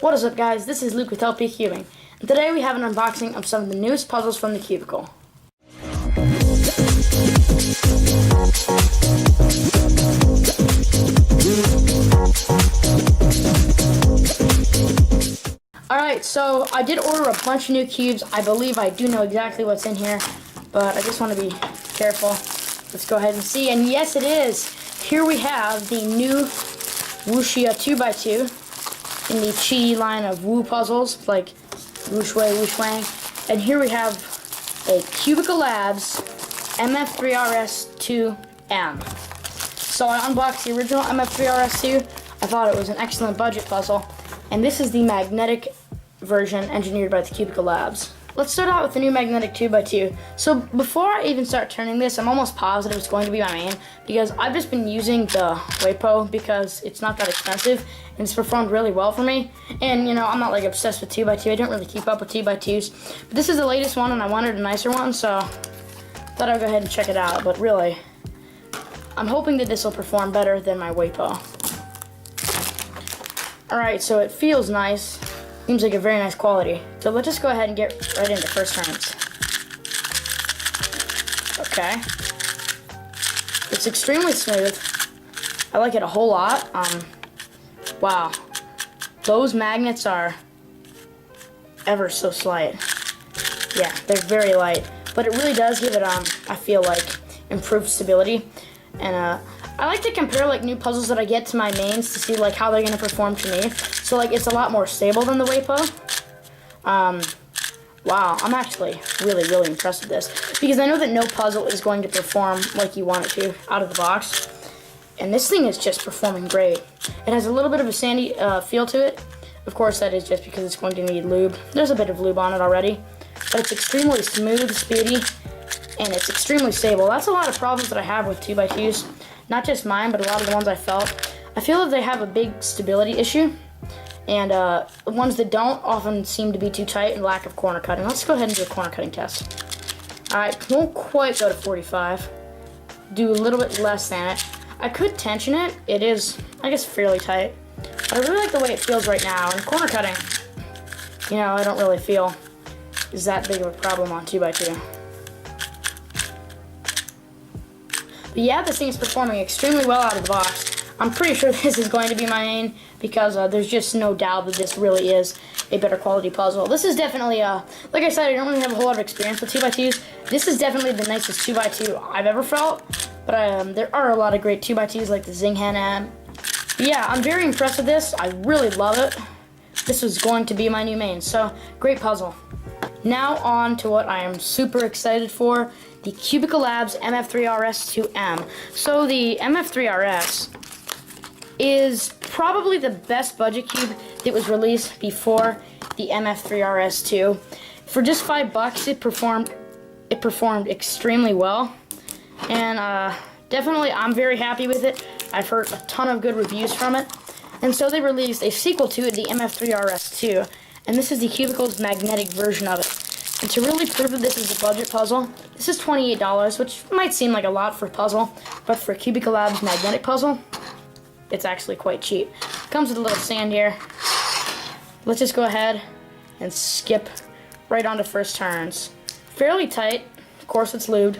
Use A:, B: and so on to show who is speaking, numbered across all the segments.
A: What is up, guys? This is Luke with LP Cubing, and today we have an unboxing of some of the newest puzzles from the Cubicle. Alright, so I did order a bunch of new cubes. I believe I do know exactly what's in here, but I just want to be careful. Let's go ahead and see, and yes it is! Here we have the new WuXia 2x2 in the QiYi line of Wu puzzles, like Wuxia Wuxia M. And here we have a Cubicle Labs MF3RS2M. So I unboxed the original MF3RS2. I thought it was an excellent budget puzzle. And this is the magnetic version engineered by the Cubicle Labs. Let's start out with the new magnetic 2x2. So before I even start turning this, I'm almost positive it's going to be my main, because I've just been using the WAPO because it's not that expensive and it's performed really well for me. And you know, I'm not like obsessed with 2x2. I don't really keep up with 2x2s. But this is the latest one and I wanted a nicer one, so thought I'd go ahead and check it out. But really, I'm hoping that this will perform better than my WAPO. Alright, so it feels nice. Seems like a very nice quality. So let's just go ahead and get right into first turns. Okay. It's extremely smooth. I like it a whole lot. Wow. Those magnets are ever so slight. Yeah, they're very light. But it really does give it, I feel like, improved stability. And I like to compare like new puzzles that I get to my mains to see like how they're gonna perform to me. So like it's a lot more stable than the WAPO. Wow, I'm actually really impressed with this, because I know that no puzzle is going to perform like you want it to out of the box. And this thing is just performing great. It has a little bit of a sandy feel to it. Of course, that is just because it's going to need lube. There's a bit of lube on it already, but it's extremely smooth, speedy, and it's extremely stable. That's a lot of problems that I have with 2x2s. Not just mine, but a lot of the ones I felt. I feel that they have a big stability issue, and the ones that don't often seem to be too tight and lack of corner cutting. Let's go ahead and do a corner cutting test. Alright, won't quite go to 45. Do a little bit less than it. I could tension it. It is, I guess, fairly tight. But I really like the way it feels right now, and corner cutting, you know, I don't really feel is that big of a problem on 2x2. But yeah, this thing is performing extremely well out of the box. I'm pretty sure this is going to be my main, because there's just no doubt that this really is a better quality puzzle. This is definitely, like I said, I don't really have a whole lot of experience with 2x2s. This is definitely the nicest 2x2 I've ever felt. But there are a lot of great 2x2s like the Zinghan M. But yeah, I'm very impressed with this. I really love it. This is going to be my new main, so great puzzle. Now on to what I am super excited for, the Cubicle Labs MF3RS2M. So the MF3RS is probably the best budget cube that was released before the MF3RS2. For just $5, it performed extremely well, and definitely I'm very happy with it. I've heard a ton of good reviews from it, and so they released a sequel to it, the MF3RS2, and this is the Cubicle's magnetic version of it. And to really prove that this is a budget puzzle, this is $28, which might seem like a lot for a puzzle, but for a Cubicle Labs magnetic puzzle, it's actually quite cheap. Comes with a little stand here. Let's just go ahead and skip right onto first turns. Fairly tight. Of course, it's lubed.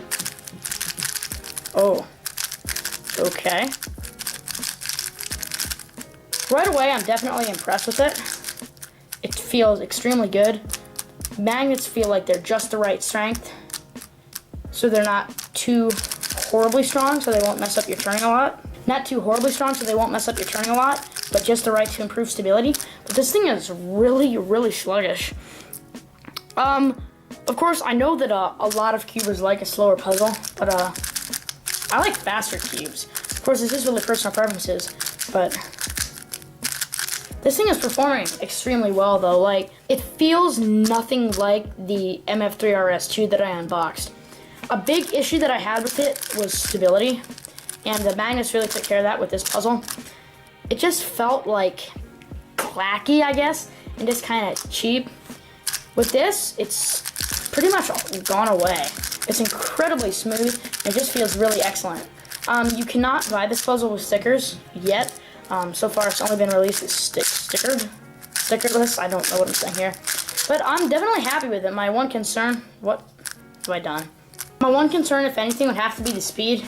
A: Oh. Okay. Right away, I'm definitely impressed with it. It feels extremely good. Magnets feel like they're just the right strength, so they're not too horribly strong, so they won't mess up your turning a lot. Not too horribly strong, so they won't mess up your turning a lot, but just the right to improve stability. But this thing is really sluggish. Of course, I know that a lot of cubers like a slower puzzle, but I like faster cubes. Of course, this is really personal preferences, but this thing is performing extremely well, though. Like, it feels nothing like the MF3RS2 that I unboxed. A big issue that I had with it was stability, and the magnets really took care of that with this puzzle. It just felt like clacky, I guess, and just kind of cheap. With this, it's pretty much gone away. It's incredibly smooth, and it just feels really excellent. You cannot buy this puzzle with stickers yet. So far, it's only been released as stickered. stickerless. I don't know what I'm saying here. But I'm definitely happy with it. My one concern, what have I done? My one concern, if anything, would have to be the speed.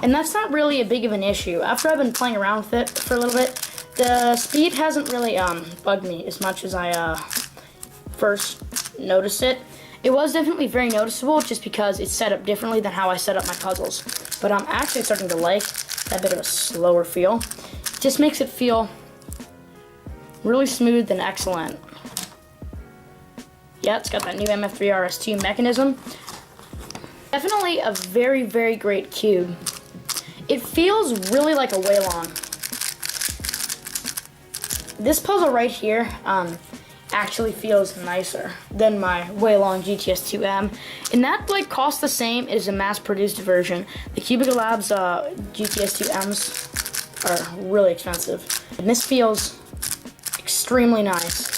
A: And that's not really a big of an issue. After I've been playing around with it for a little bit, the speed hasn't really bugged me as much as I first noticed it. It was definitely very noticeable just because it's set up differently than how I set up my puzzles. But I'm actually starting to like that bit of a slower feel. It just makes it feel really smooth and excellent. Yeah, it's got that new MF3RS2 mechanism. Definitely a very, very great cube. It feels really like a Waylon. This puzzle right here actually feels nicer than my Waylon GTS2M, and that like costs the same as a mass-produced version. The Cubicle Labs GTS2Ms are really expensive, and this feels extremely nice.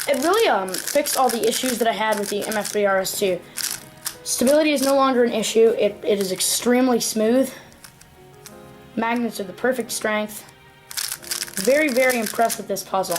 A: It really fixed all the issues that I had with the MF3RS2. Stability is no longer an issue. It is extremely smooth. Magnets are the perfect strength. Very, very impressed with this puzzle.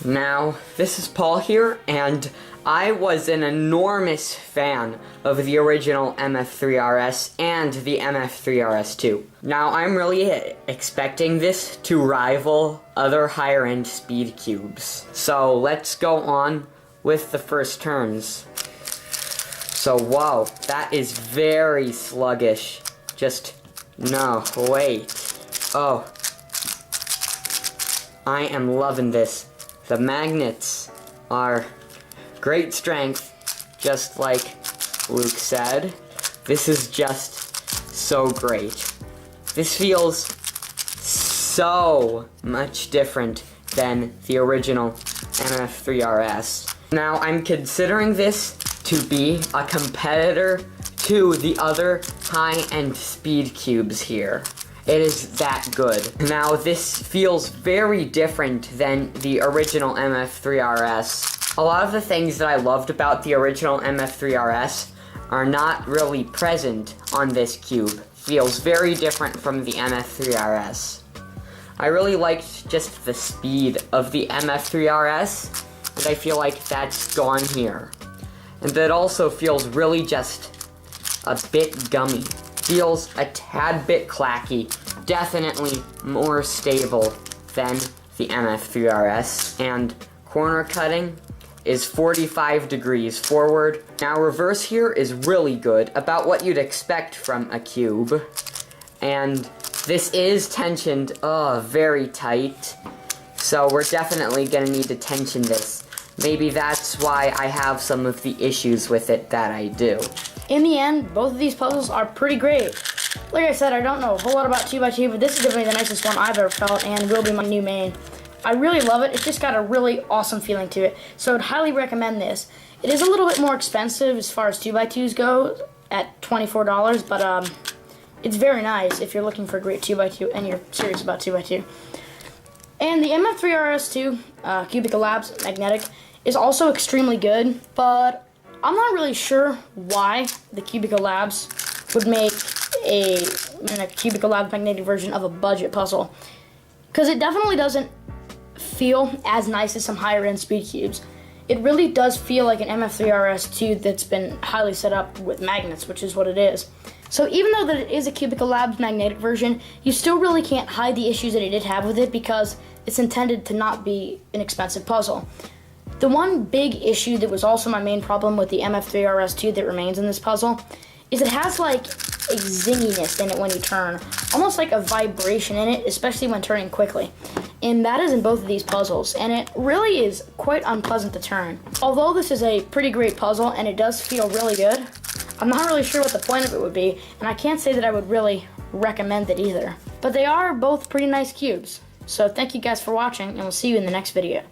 B: Now, this is Paul here, and I was an enormous fan of the original MF3RS and the MF3RS2. Now, I'm really expecting this to rival other higher-end speed cubes. So, let's go on with the first turns. So, wow, that is very sluggish. No, wait. Oh. I am loving this. The magnets are great strength, just like Luke said. This is just so great. This feels so much different than the original MF3RS. Now, I'm considering this to be a competitor to the other high-end speed cubes here. It is that good. Now, this feels very different than the original MF3RS. A lot of the things that I loved about the original MF3RS are not really present on this cube. Feels very different from the MF3RS. I really liked just the speed of the MF3RS, and I feel like that's gone here. And that also feels really just a bit gummy. Feels a tad bit clacky, definitely more stable than the MF3RS, and corner cutting is 45 degrees forward. Now reverse here is really good, about what you'd expect from a cube, and this is tensioned, very tight, so we're definitely gonna need to tension this. Maybe that's why I have some of the issues with it that I do.
A: In the end, both of these puzzles are pretty great. Like I said, I don't know a whole lot about 2x2, but this is definitely the nicest one I've ever felt and will be my new main. I really love it. It's just got a really awesome feeling to it, so I'd highly recommend this. It is a little bit more expensive as far as 2x2s go at $24, but it's very nice if you're looking for a great 2x2 and you're serious about 2x2. And the MF3RS2 Cubicle Labs Magnetic is also extremely good, but I'm not really sure why the Cubicle Labs would make a Cubicle Labs magnetic version of a budget puzzle, because it definitely doesn't feel as nice as some higher end speed cubes. It really does feel like an MF3RS2 that's been highly set up with magnets, which is what it is. So even though that it is a Cubicle Labs magnetic version, you still really can't hide the issues that it did have with it, because it's intended to not be an expensive puzzle. The one big issue that was also my main problem with the MF3RS2 that remains in this puzzle is it has like a zinginess in it when you turn, almost like a vibration in it, especially when turning quickly. And that is in both of these puzzles, and it really is quite unpleasant to turn. Although this is a pretty great puzzle and it does feel really good, I'm not really sure what the point of it would be, and I can't say that I would really recommend it either. But they are both pretty nice cubes. So thank you guys for watching, and we'll see you in the next video.